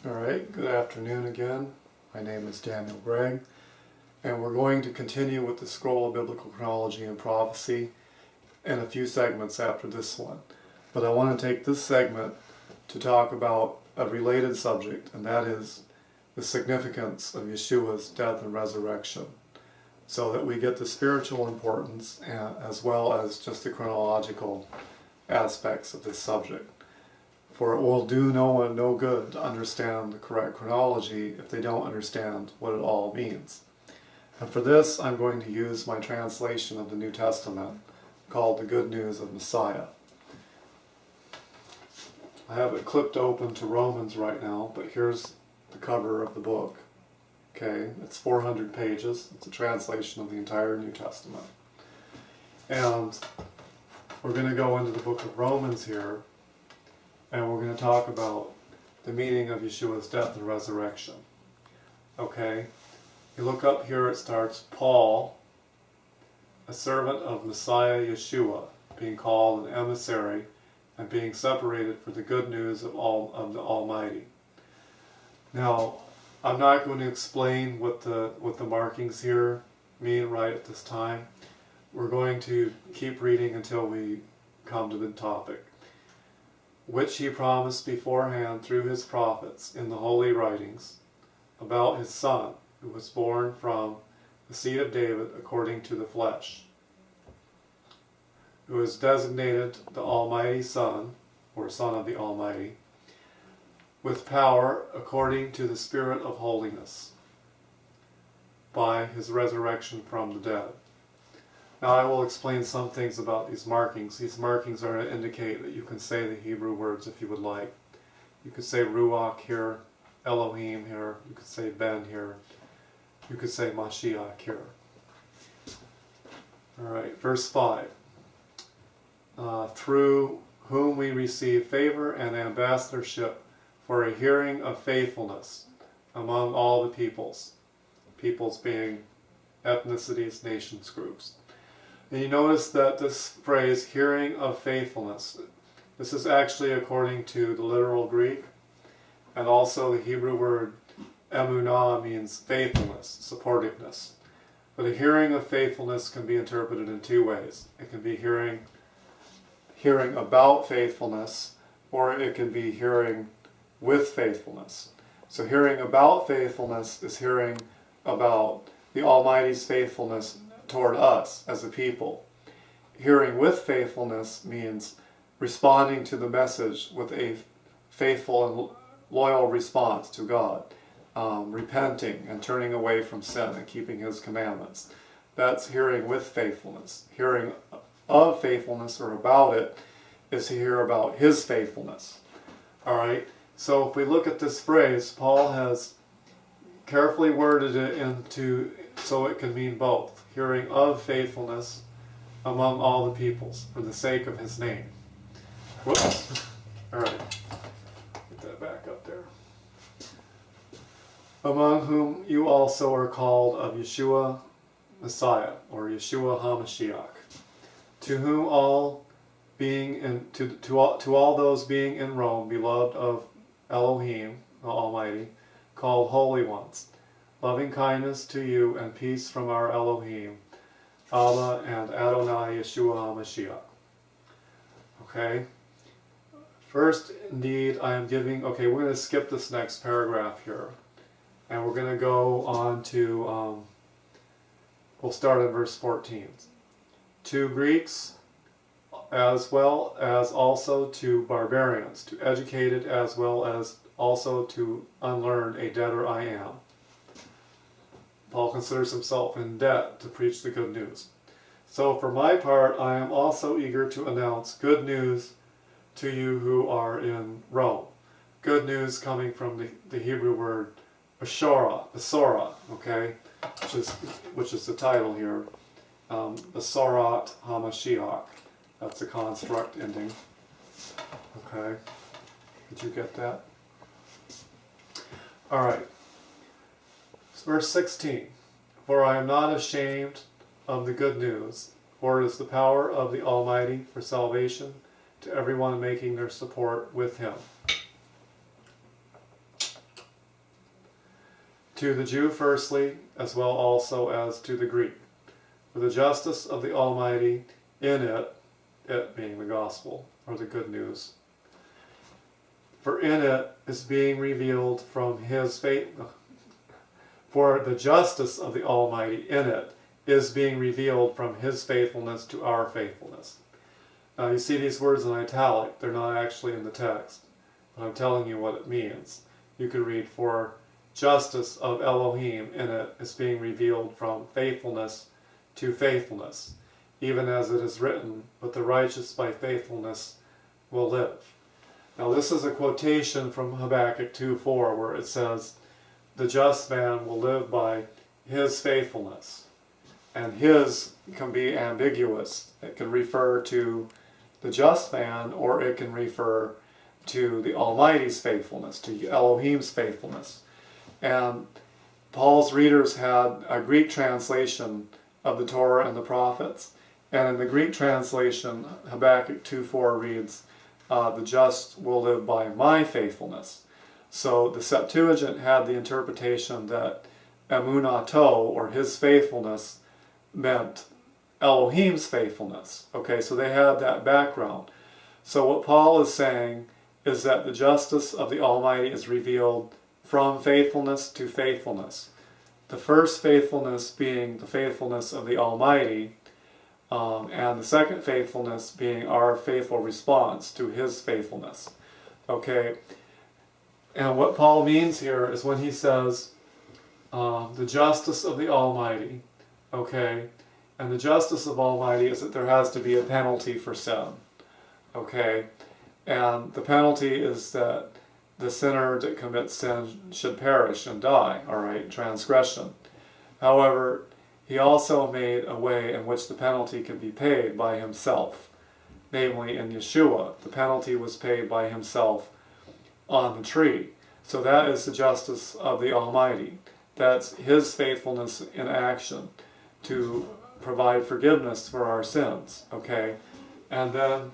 All right, good afternoon again. My name is Daniel Gregg, and we're going to continue with the Scroll of Biblical Chronology and Prophecy in a few segments after this one. But I want to take this segment to talk about a related subject, and that is the significance of Yeshua's death and resurrection, so that we get the spiritual importance as well as just the chronological aspects of this subject. For it will do no one no good to understand the correct chronology if they don't understand what it all means. And for this, I'm going to use my translation of the New Testament called The Good News of Messiah. I have it clipped open to Romans right now, but here's the cover of the book. Okay, it's 400 pages. It's a translation of the entire New Testament. And we're going to go into the book of Romans here, and we're going to talk about the meaning of Yeshua's death and resurrection. Okay, you look up here, it starts, Paul, a servant of Messiah Yeshua, being called an emissary and being separated for the good news of the Almighty. Now, I'm not going to explain what the markings here mean right at this time. We're going to keep reading until we come to the topic, which he promised beforehand through his prophets in the holy writings about his Son, who was born from the seed of David according to the flesh, who is designated the Almighty Son, or Son of the Almighty, with power according to the Spirit of holiness, by his resurrection from the dead. Now I will explain some things about these markings. These markings are to indicate that you can say the Hebrew words if you would like. You could say Ruach here, Elohim here, you could say Ben here, you could say Mashiach here. Alright, verse 5. Through whom we receive favor and ambassadorship for a hearing of faithfulness among all the peoples. Peoples being ethnicities, nations, groups. And you notice that this phrase, hearing of faithfulness, this is actually according to the literal Greek, and also the Hebrew word emunah means faithfulness, supportiveness. But a hearing of faithfulness can be interpreted in two ways. It can be hearing about faithfulness, or it can be hearing with faithfulness. So hearing about faithfulness is hearing about the Almighty's faithfulness toward us as a people. Hearing with faithfulness means responding to the message with a faithful and loyal response to God, repenting and turning away from sin and keeping His commandments. That's hearing with faithfulness. Hearing of faithfulness or about it is to hear about His faithfulness. All right. So if we look at this phrase, Paul has carefully worded it into so it can mean both. Hearing of faithfulness among all the peoples for the sake of his name. Whoops. All right. Get that back up there. Among whom you also are called of Yeshua Messiah, or Yeshua HaMashiach, to whom all being in to all those being in Rome, beloved of Elohim, the Almighty, called holy ones. Loving kindness to you and peace from our Elohim, Abba and Adonai Yeshua HaMashiach. Okay? First, indeed, I am giving... Okay, we're going to skip this next paragraph here. And we're going to go on to... we'll start in verse 14. To Greeks, as well as also to barbarians, to educated as well as also to unlearned, a debtor I am. Paul considers himself in debt to preach the good news. So for my part, I am also eager to announce good news to you who are in Rome. Good news coming from the Hebrew word Basora, okay, which is the title here. Basorat HaMashiach. That's a construct ending. Okay, did you get that? All right. Verse 16, for I am not ashamed of the good news, for it is the power of the Almighty for salvation to everyone making their support with Him. to the Jew firstly, as well also as to the Greek. For the justice of the Almighty in it being the gospel, or the good news. For in it is being revealed from his faith. For the justice of the Almighty in it is being revealed from his faithfulness to our faithfulness. Now you see these words in italic. They're not actually in the text, but I'm telling you what it means. You could read, for justice of Elohim in it is being revealed from faithfulness to faithfulness, even as it is written, but the righteous by faithfulness will live. Now this is a quotation from Habakkuk 2:4, where it says, the just man will live by his faithfulness. And his can be ambiguous. It can refer to the just man, or it can refer to the Almighty's faithfulness, to Elohim's faithfulness. And Paul's readers had a Greek translation of the Torah and the prophets. And in the Greek translation, Habakkuk 2:4 reads, the just will live by my faithfulness. So the Septuagint had the interpretation that emunato, or his faithfulness, meant Elohim's faithfulness. Okay, so they had that background. So what Paul is saying is that the justice of the Almighty is revealed from faithfulness to faithfulness. The first faithfulness being the faithfulness of the Almighty, and the second faithfulness being our faithful response to his faithfulness. Okay, and what Paul means here is when he says the justice of the Almighty, okay, and the justice of Almighty is that there has to be a penalty for sin, okay, and the penalty is that the sinner that commits sin should perish and die, all right, transgression. However, he also made a way in which the penalty could be paid by himself, namely in Yeshua. The penalty was paid by himself on the tree. So that is the justice of the Almighty. That's his faithfulness in action to provide forgiveness for our sins, okay? And then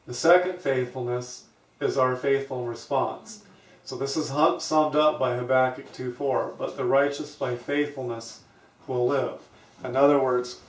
the second faithfulness is our faithful response. So this is summed up by Habakkuk 2:4, but the righteous by faithfulness will live. In other words,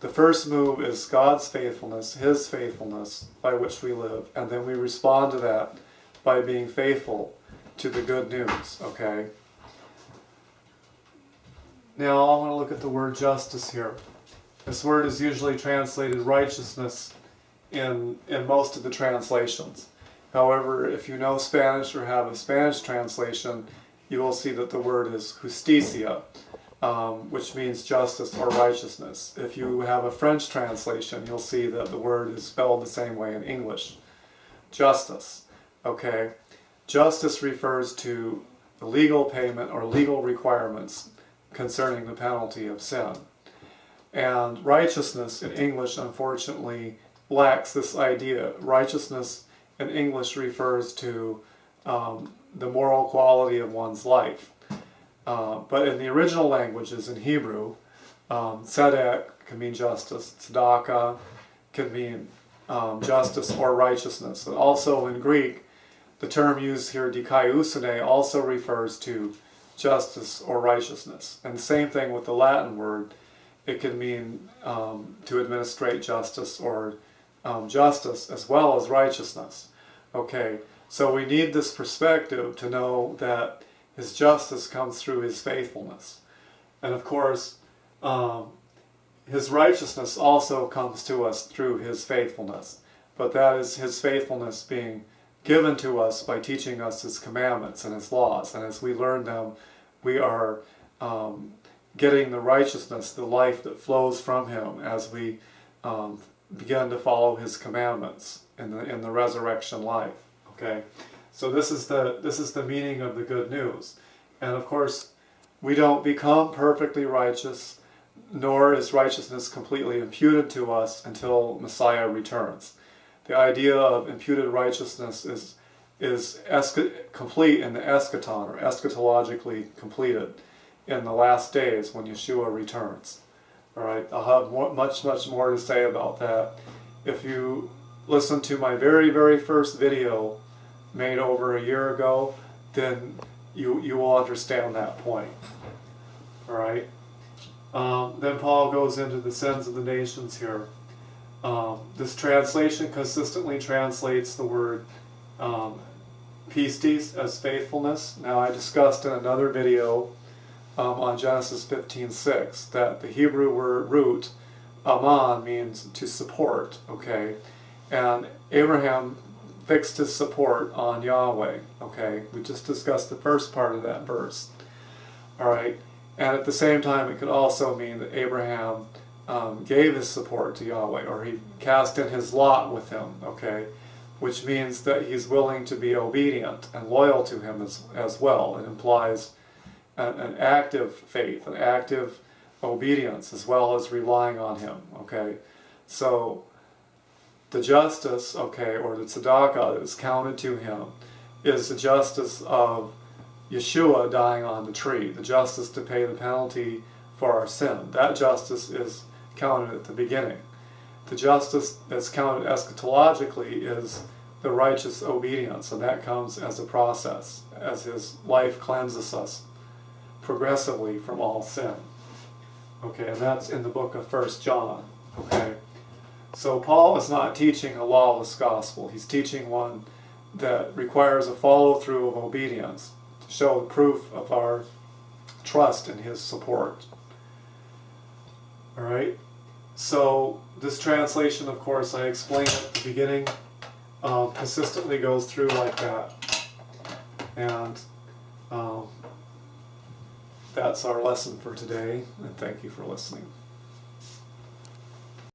the first move is God's faithfulness, his faithfulness, by which we live, and then we respond to that by being faithful to the good news, okay? Now I want to look at the word justice here. This word is usually translated righteousness in most of the translations. However, if you know Spanish or have a Spanish translation, you will see that the word is justicia, which means justice or righteousness. If you have a French translation, you'll see that the word is spelled the same way in English. Justice, okay? Justice refers to the legal payment or legal requirements concerning the penalty of sin. And righteousness in English, unfortunately, lacks this idea. Righteousness in English refers to the moral quality of one's life. But in the original languages, in Hebrew, tzedek can mean justice, tzedakah can mean justice or righteousness. And also in Greek, the term used here, dikaiosune, also refers to justice or righteousness. And the same thing with the Latin word, it can mean to administrate justice or justice as well as righteousness. Okay, so we need this perspective to know that his justice comes through his faithfulness. And of course, his righteousness also comes to us through his faithfulness. But that is his faithfulness being given to us by teaching us his commandments and his laws. And as we learn them, we are getting the righteousness, the life that flows from him as we begin to follow his commandments in the resurrection life. Okay, so this is the meaning of the good news. And of course, we don't become perfectly righteous, nor is righteousness completely imputed to us until Messiah returns. The idea of imputed righteousness is complete in the eschaton, or eschatologically completed in the last days when Yeshua returns. All right, I'll have much more to say about that. If you listen to my very first video made over a year ago, then you will understand that point. All right. Then Paul goes into the sins of the nations here. This translation consistently translates the word pistis as faithfulness. Now, I discussed in another video on Genesis 15:6 that the Hebrew word root aman means to support, okay? And Abraham fixed his support on Yahweh, okay? We just discussed the first part of that verse, all right? And at the same time, it could also mean that Abraham gave his support to Yahweh, or he cast in his lot with him, okay? Which means that he's willing to be obedient and loyal to him as well. It implies an active faith, an active obedience, as well as relying on him, okay? So the justice, okay, or the tzedakah that is counted to him is the justice of Yeshua dying on the tree, the justice to pay the penalty for our sin. That justice is counted at the beginning. The justice that's counted eschatologically is the righteous obedience, and that comes as a process, as his life cleanses us progressively from all sin. Okay, and that's in the book of 1 John. Okay, so Paul is not teaching a lawless gospel. He's teaching one that requires a follow-through of obedience to show the proof of our trust in his support. All right, so this translation, of course, I explained at the beginning, consistently goes through like that. And that's our lesson for today, and thank you for listening.